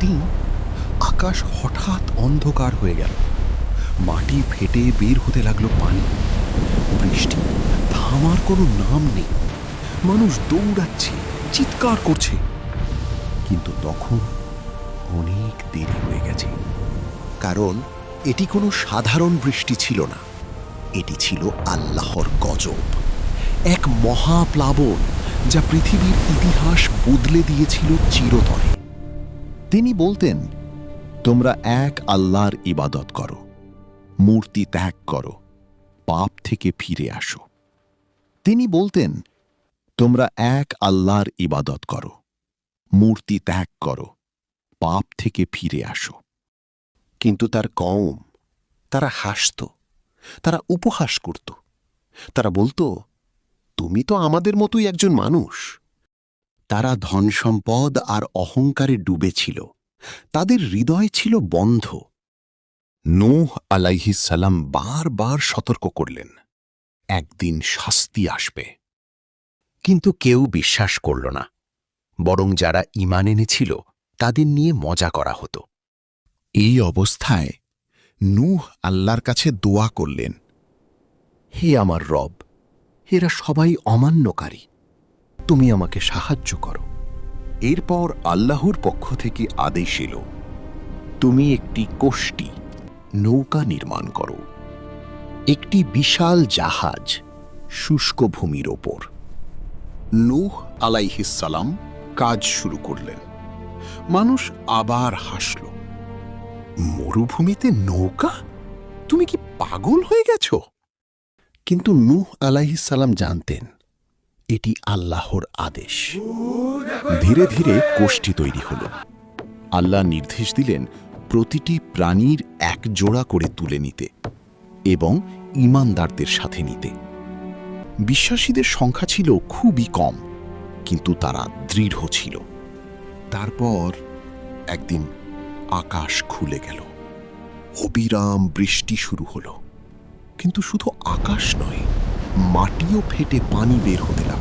একদিন আকাশ হঠাৎ অন্ধকার হয়ে গেল, মাটি ফেটে বের হতে লাগলো পানি। বৃষ্টি থামার কোনো নাম নেই, মানুষ দৌড়াচ্ছে, চিৎকার করছে। কিন্তু তখন অনেক দেরি হয়ে গেছে, কারণ এটি কোনো সাধারণ বৃষ্টি ছিল না, এটি ছিল আল্লাহর গজব, এক মহাপ্লাবন যা পৃথিবীর ইতিহাস বদলে দিয়েছিল চিরতরে। তিনি বলতেন, তোমরা এক আল্লাহর ইবাদত করো, মূর্তি ত্যাগ করো, পাপ থেকে ফিরে আসো। তিনি বলতেন, তোমরা এক আল্লাহর ইবাদত করো, মূর্তি ত্যাগ করো, পাপ থেকে ফিরে আসো। কিন্তু তার কওম, তারা হাসত, তারা উপহাস করত, তারা বলতো, তুমি তো আমাদের মতোই একজন মানুষ। তারা ধনসম্পদ আর অহংকারে ডুবেছিল, তাদের হৃদয় ছিল বন্ধ। নূহ আলাইহিস সালাম বারবার সতর্ক করলেন, একদিন শাস্তি আসবে। কিন্তু কেউ বিশ্বাস করল না, বরং যারা ঈমান এনেছিল তাদের নিয়ে মজা করা হতো। এই অবস্থায় নূহ আল্লাহর কাছে দোয়া করলেন, হে আমার রব, এরা সবাই অমান্যকারী, তুমি আমাকে সাহায্য করো। এরপর আল্লাহর পক্ষ থেকে আদেশ এলো, তুমি একটি কষ্টি নৌকা নির্মাণ করো, একটি বিশাল জাহাজ শুষ্ক ভূমির ওপর। নূহ আলাইহিস সালাম কাজ শুরু করলেন। মানুষ আবার হাসল, মরুভূমিতে নৌকা? তুমি কি পাগল হয়ে গেছ? কিন্তু নূহ আলাইহিস সালাম জানতেন, এটি আল্লাহর আদেশ। ধীরে ধীরে কোষ্ঠী তৈরি হল। আল্লাহ নির্দেশ দিলেন প্রতিটি প্রাণীর এক জোড়া করে তুলে নিতে এবং ঈমানদারদের সাথে নিতে। বিশ্বাসীদের সংখ্যা ছিল খুবই কম, কিন্তু তারা দৃঢ় ছিল। তারপর একদিন আকাশ খুলে গেল, অবিরাম বৃষ্টি শুরু হলো। কিন্তু শুধু আকাশ নয়, মাটিও ফেটে পানি বের হতে লাগল।